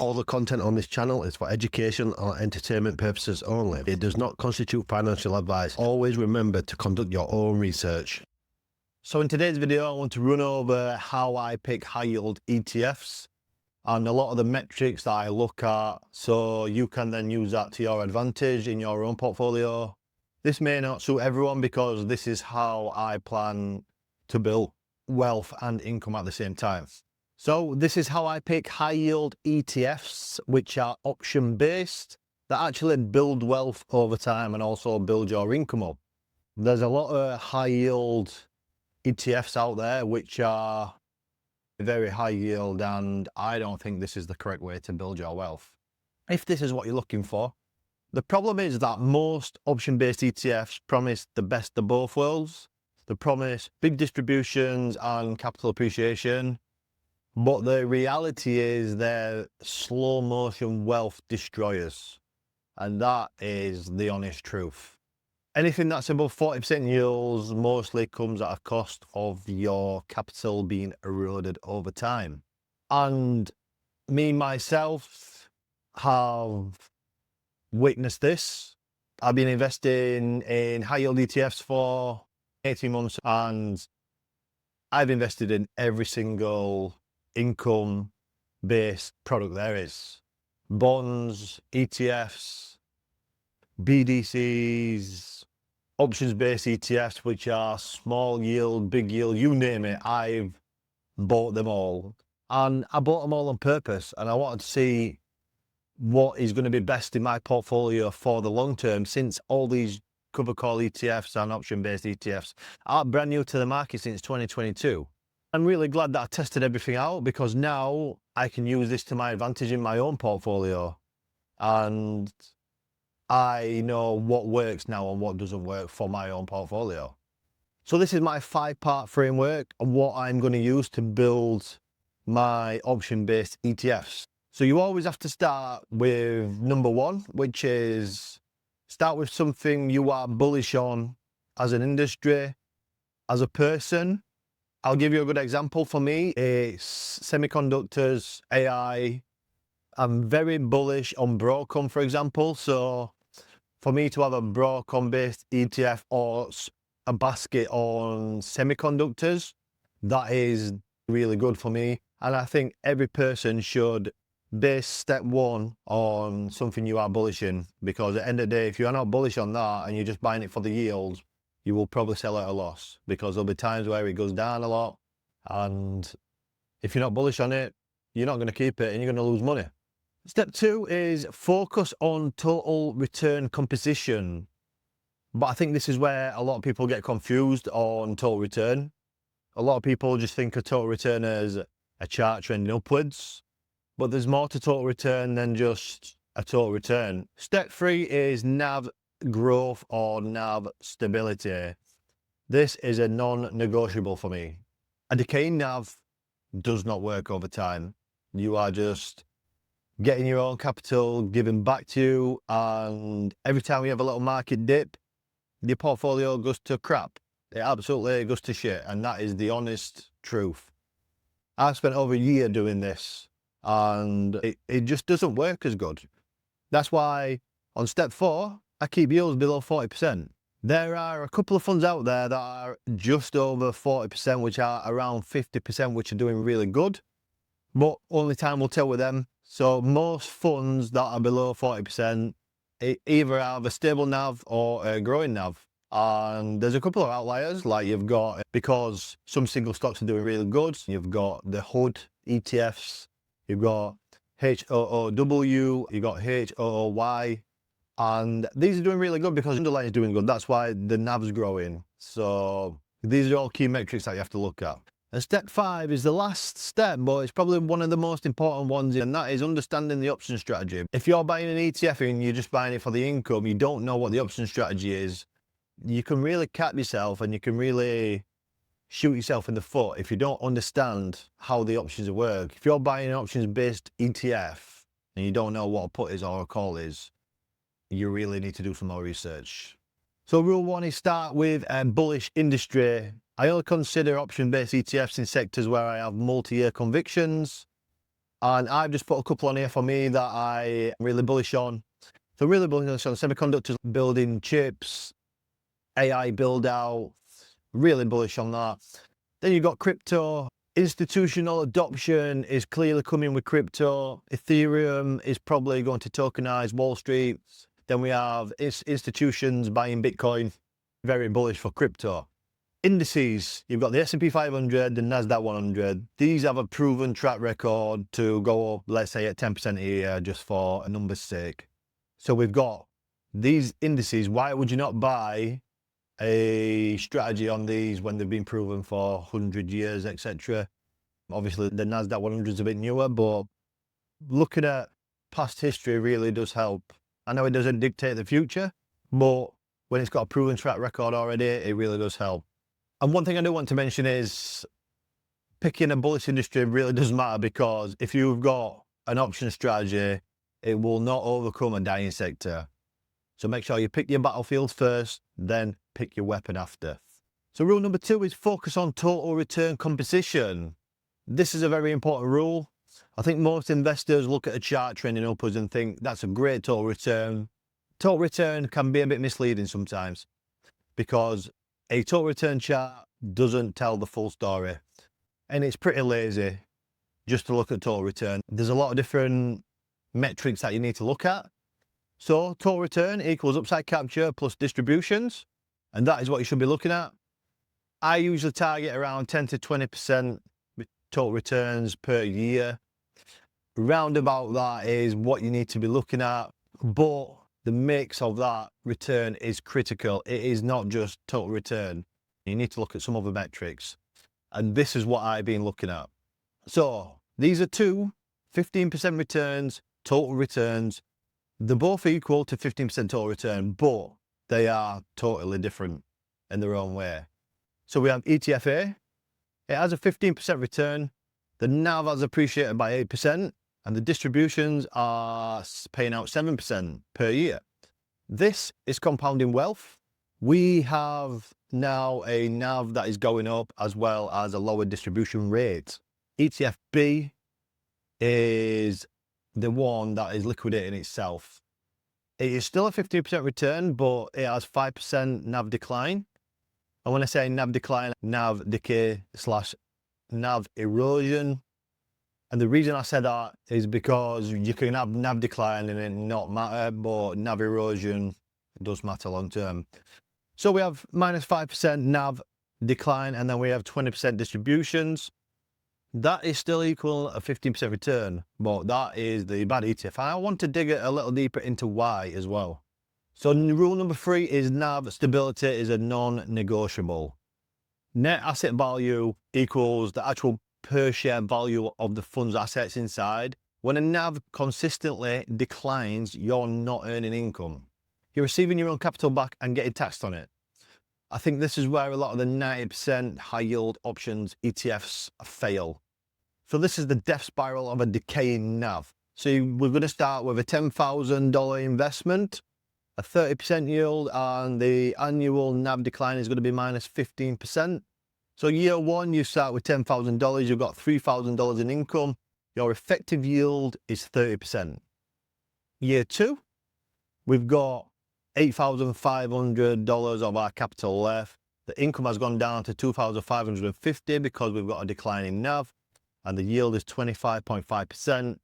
All the content on this channel is for education or entertainment purposes only. It does not constitute financial advice. Always remember to conduct your own research. So in today's video, I want to run over how I pick high yield ETFs and a lot of the metrics that I look at, so you can then use that to your advantage in your own portfolio. This may not suit everyone because this is how I plan to build wealth and income at the same time. So this is how I pick high yield ETFs, which are option based, that actually build wealth over time and also build your income up. There's a lot of high yield ETFs out there which are very high yield, and I don't think this is the correct way to build your wealth. If this is what you're looking for, the problem is that most option based ETFs promise the best of both worlds. They promise big distributions and capital appreciation. But the reality is they're slow motion wealth destroyers. And that is the honest truth. Anything that's above 40% yields mostly comes at a cost of your capital being eroded over time. And me, myself, have witnessed this. I've been investing in high yield ETFs for 18 months and I've invested in every single income-based product there is. Bonds, ETFs, BDCs, options-based ETFs, which are small yield, big yield, you name it, I've bought them all. And I bought them all on purpose, and I wanted to see what is going to be best in my portfolio for the long term, since all these cover call ETFs and option-based ETFs are brand new to the market since 2022. I'm really glad that I tested everything out, because now I can use this to my advantage in my own portfolio. And I know what works now and what doesn't work for my own portfolio. So this is my 5-part framework of what I'm going to use to build my option-based ETFs. So you always have to start with number 1, which is start with something you are bullish on as an industry, as a person. I'll give you a good example. For me, it's semiconductors, AI. I'm very bullish on Broadcom, for example. So for me to have a Broadcom-based ETF or a basket on semiconductors, that is really good for me. And I think every person should base step 1 on something you are bullish in, because at the end of the day, if you are not bullish on that and you're just buying it for the yield, you will probably sell at a loss, because there'll be times where it goes down a lot, and if you're not bullish on it, you're not going to keep it and you're going to lose money. Step 2 is focus on total return composition. But I think this is where a lot of people get confused on total return. A lot of people just think of total return as a chart trending upwards, but there's more to total return than just a total return. Step 3 is NAV growth or NAV stability. This is a non-negotiable for me. A decaying NAV does not work over time. You are just getting your own capital given back to you, and every time you have a little market dip, your portfolio goes to crap. It absolutely goes to shit, and that is the honest truth. I've spent over a year doing this, and it just doesn't work as good. That's why on step 4, I keep yields below 40%. There are a couple of funds out there that are just over 40%, which are around 50%, which are doing really good, but only time will tell with them. So most funds that are below 40% either have a stable NAV or a growing NAV. And there's a couple of outliers, like you've got, because some single stocks are doing really good, you've got the HUD ETFs, you've got HOOW, you've got HOOY, and these are doing really good because the underlying is doing good. That's why the NAV's growing. So these are all key metrics that you have to look at. And step 5 is the last step, but it's probably one of the most important ones, and that is understanding the option strategy. If you're buying an ETF and you're just buying it for the income, you don't know what the option strategy is, you can really cap yourself and you can really shoot yourself in the foot if you don't understand how the options work. If you're buying an options-based ETF and you don't know what a put is or a call is, you really need to do some more research. So rule 1 is start with a bullish industry. I only consider option-based ETFs in sectors where I have multi-year convictions. And I've just put a couple on here for me that I'm really bullish on. So really bullish on semiconductors, building chips, AI build out, really bullish on that. Then you've got crypto. Institutional adoption is clearly coming with crypto. Ethereum is probably going to tokenize Wall Street. Then we have institutions buying Bitcoin. Very bullish for crypto. Indices, you've got the S&P 500, the NASDAQ 100. These have a proven track record to go up, let's say, at 10% a year, just for a number's sake. So we've got these indices. Why would you not buy a strategy on these when they've been proven for 100 years, etc.? Obviously, the NASDAQ 100 is a bit newer, but looking at past history really does help. I know it doesn't dictate the future, but when it's got a proven track record already, it really does help. And one thing I do want to mention is picking a bullish industry really does matter, because if you've got an option strategy, it will not overcome a dying sector. So make sure you pick your battlefield first, then pick your weapon after. So rule number 2 is focus on total return composition. This is a very important rule. I think most investors look at a chart trending upwards and think that's a great total return. Total return can be a bit misleading sometimes, because a total return chart doesn't tell the full story, and it's pretty lazy just to look at total return. There's a lot of different metrics that you need to look at. So total return equals upside capture plus distributions, and that is what you should be looking at. I usually target around 10 to 20% total returns per year. Round about that is what you need to be looking at, but the mix of that return is critical. It is not just total return. You need to look at some other metrics. And this is what I've been looking at. So these are two 15% returns, total returns. They're both equal to 15% total return, but they are totally different in their own way. So we have ETFA. It has a 15% return. The NAV has appreciated by 8%. And the distributions are paying out 7% per year. This is compounding wealth. We have now a NAV that is going up, as well as a lower distribution rate. ETF B is the one that is liquidating itself. It is still a 15% return, but it has 5% NAV decline. And when I say NAV decline, NAV decay / NAV erosion. And the reason I said that is because you can have NAV decline and it not matter, but NAV erosion does matter long term. So we have minus 5% NAV decline, and then we have 20% distributions. That is still equal a 15% return, but that is the bad ETF. I want to dig it a little deeper into why as well. So rule number 3 is NAV stability is a non-negotiable. Net asset value equals the actual per share value of the fund's assets inside. When a NAV consistently declines, you're not earning income. You're receiving your own capital back and getting taxed on it. I think this is where a lot of the 90% high yield options ETFs fail. So this is the death spiral of a decaying NAV. So we're going to start with a $10,000 investment, a 30% yield, and the annual NAV decline is going to be minus 15%. So year 1, you start with $10,000, you've got $3,000 in income. Your effective yield is 30%. Year 2, we've got $8,500 of our capital left. The income has gone down to $2,550 because we've got a decline in NAV, and the yield is 25.5%.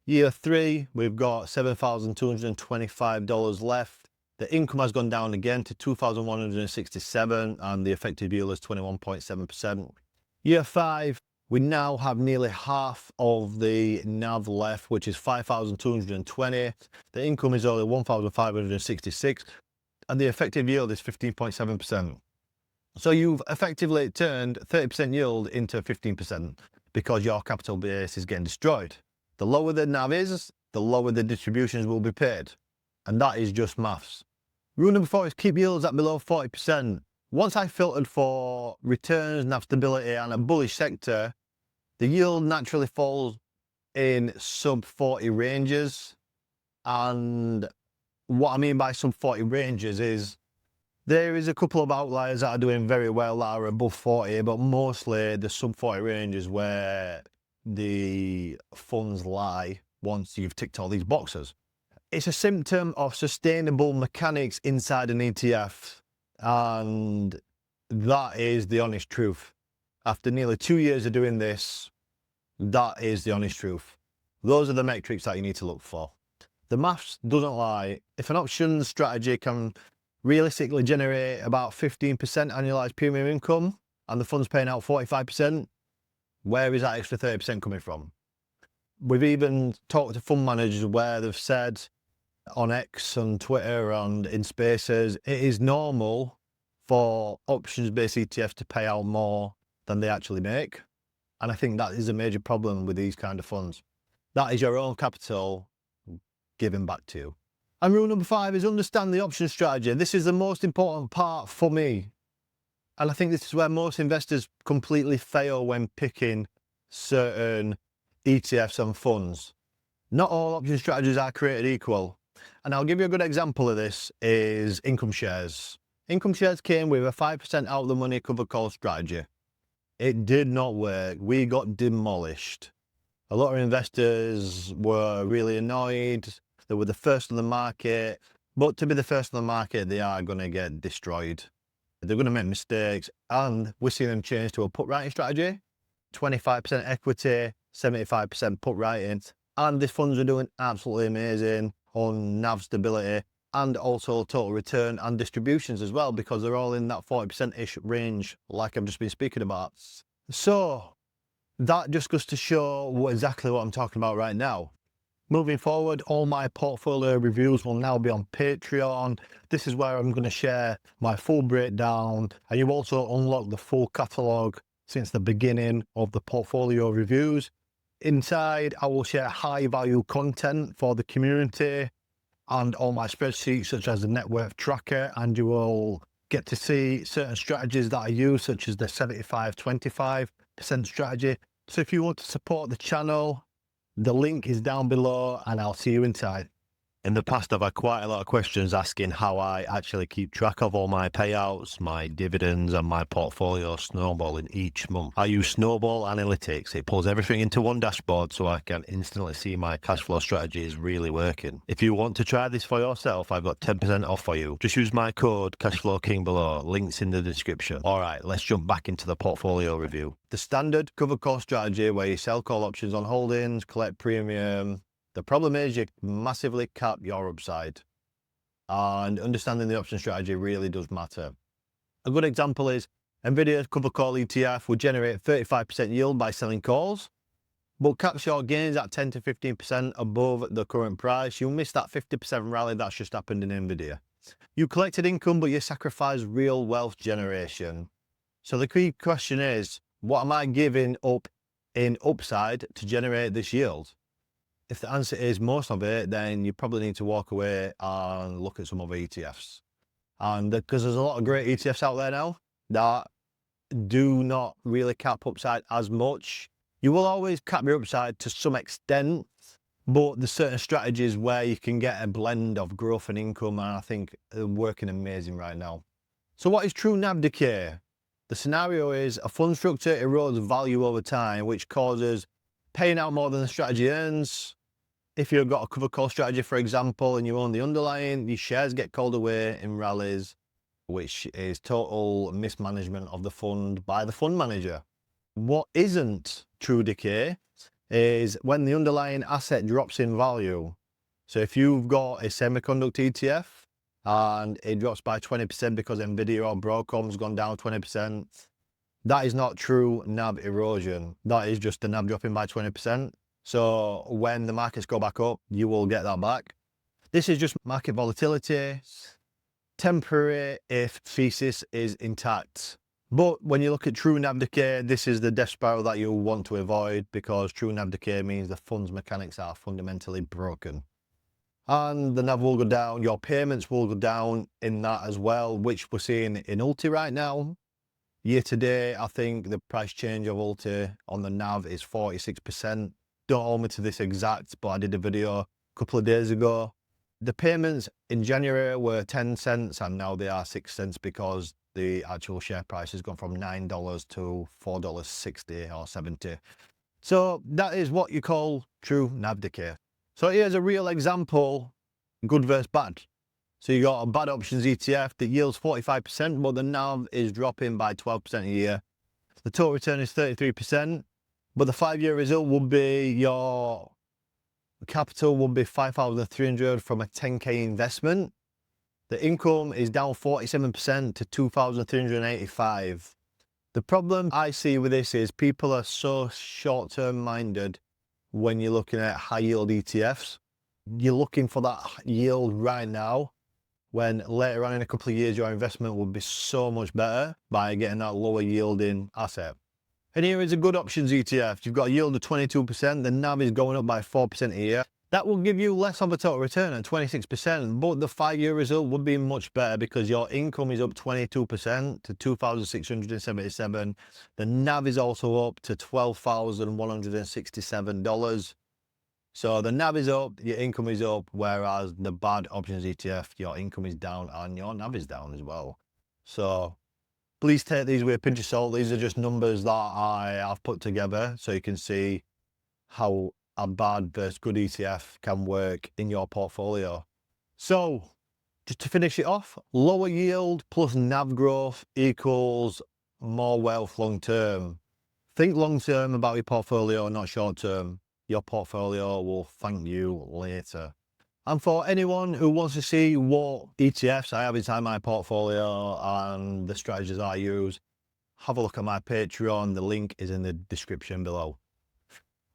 Year 3, we've got $7,225 left. The income has gone down again to $2,167, and the effective yield is 21.7%. Year 5, we now have nearly half of the NAV left, which is $5,220. The income is only $1,566, and the effective yield is 15.7%. So you've effectively turned 30% yield into 15% because your capital base is getting destroyed. The lower the NAV is, the lower the distributions will be paid. And that is just maths. Rule number 4 is keep yields at below 40%. Once I filtered for returns, NAV stability, and a bullish sector, the yield naturally falls in sub 40 ranges. And what I mean by sub 40 ranges is there is a couple of outliers that are doing very well that are above 40, but mostly the sub 40 ranges where the funds lie once you've ticked all these boxes. It's a symptom of sustainable mechanics inside an ETF, and that is the honest truth. After nearly 2 years of doing this, that is the honest truth. Those are the metrics that you need to look for. The maths doesn't lie. If an options strategy can realistically generate about 15% annualized premium income and the fund's paying out 45%, where is that extra 30% coming from? We've even talked to fund managers where they've said on X, on Twitter, and in spaces, it is normal for options-based ETFs to pay out more than they actually make. And I think that is a major problem with these kind of funds. That is your own capital given back to you. And rule number 5 is understand the option strategy. This is the most important part for me. And I think this is where most investors completely fail when picking certain ETFs and funds. Not all option strategies are created equal. And I'll give you a good example of this is income shares. Income shares came with a 5% out of the money covered call strategy. It did not work. We got demolished. A lot of investors were really annoyed. They were the first on the market, but to be the first on the market, they are going to get destroyed. They're going to make mistakes, and we're seeing them change to a put writing strategy, 25% equity, 75% put writing, and these funds are doing absolutely amazing on NAV stability and also total return and distributions as well, because they're all in that 40%-ish range like I've just been speaking about. So that just goes to show exactly what I'm talking about right now. Moving forward, all my portfolio reviews will now be on Patreon. This is where I'm going to share my full breakdown, and you also unlock the full catalogue since the beginning of the portfolio reviews. Inside, I will share high value content for the community and all my spreadsheets such as the net worth tracker, and you will get to see certain strategies that I use such as the 75-25% strategy. So if you want to support the channel, the link is down below, and I'll see you inside. In the past, I've had quite a lot of questions asking how I actually keep track of all my payouts, my dividends, and my portfolio snowballing each month. I use Snowball Analytics. It pulls everything into one dashboard so I can instantly see my cash flow strategy is really working. If you want to try this for yourself, I've got 10% off for you. Just use my code CashflowKing below. Links in the description. All right, let's jump back into the portfolio review. The standard covered call strategy where you sell call options on holdings, collect premium. The problem is you massively cap your upside, and understanding the option strategy really does matter. A good example is Nvidia's covered call ETF would generate 35% yield by selling calls, but caps your gains at 10 to 15% above the current price. You'll miss that 50% rally that's just happened in Nvidia. You collected income, but you sacrificed real wealth generation. So the key question is, what am I giving up in upside to generate this yield? If the answer is most of it, then you probably need to walk away and look at some other ETFs. And because there's a lot of great ETFs out there now that do not really cap upside as much. You will always cap your upside to some extent, but there's certain strategies where you can get a blend of growth and income, and I think they're working amazing right now. So what is true NAV decay? The scenario is a fund structure erodes value over time, which causes paying out more than the strategy earns. If you've got a covered call strategy, for example, and you own the underlying, your shares get called away in rallies, which is total mismanagement of the fund by the fund manager. What isn't true decay is when the underlying asset drops in value. So if you've got a semiconductor ETF and it drops by 20% because Nvidia or Broadcom's gone down 20%, that is not true NAV erosion. That is just the NAV dropping by 20%. So when the markets go back up, you will get that back. This is just market volatility, temporary if thesis is intact. But when you look at true NAV decay, this is the death spiral that you want to avoid, because true NAV decay means the fund's mechanics are fundamentally broken. And the NAV will go down, your payments will go down in that as well, which we're seeing in Ulti right now. Year to date, I think the price change of Ulti on the NAV is 46%. Don't hold me to this exact, but I did a video a couple of days ago. The payments in January were 10 cents and now they are 6 cents because the actual share price has gone from $9 to $4.60 or 70. So that is what you call true NAV decay. So here's a real example, good versus bad. So you got a bad options ETF that yields 45%, but the NAV is dropping by 12% a year. The total return is 33%, but the 5-year result would be your capital would be 5,300 from a 10k investment. The income is down 47% to 2,385. The problem I see with this is people are so short-term minded when you're looking at high yield ETFs. You're looking for that yield right now, when later on in a couple of years your investment will be so much better by getting that lower yielding asset. And here is a good options ETF. You've got a yield of 22%, the NAV is going up by 4% a year. That will give you less of a total return at 26%, but the 5-year result would be much better because your income is up 22% to 2,677. The NAV is also up to $12,167. So the NAV is up, your income is up, whereas the bad options ETF, your income is down and your NAV is down as well. So please take these with a pinch of salt. These are just numbers that I have put together so you can see how a bad versus good ETF can work in your portfolio. So just to finish it off, lower yield plus NAV growth equals more wealth long term. Think long term about your portfolio, not short term. Your portfolio will thank you later. And for anyone who wants to see what ETFs I have inside my portfolio and the strategies I use, have a look at my Patreon. The link is in the description below.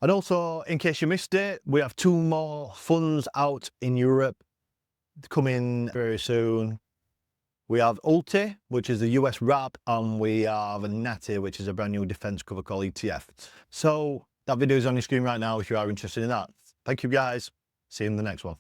And also, in case you missed it, we have 2 more funds out in Europe coming very soon. We have Ulti, which is the US wrap, and we have Natty, which is a brand new defense cover call ETF. So that video is on your screen right now if you are interested in that. Thank you guys. See you in the next one.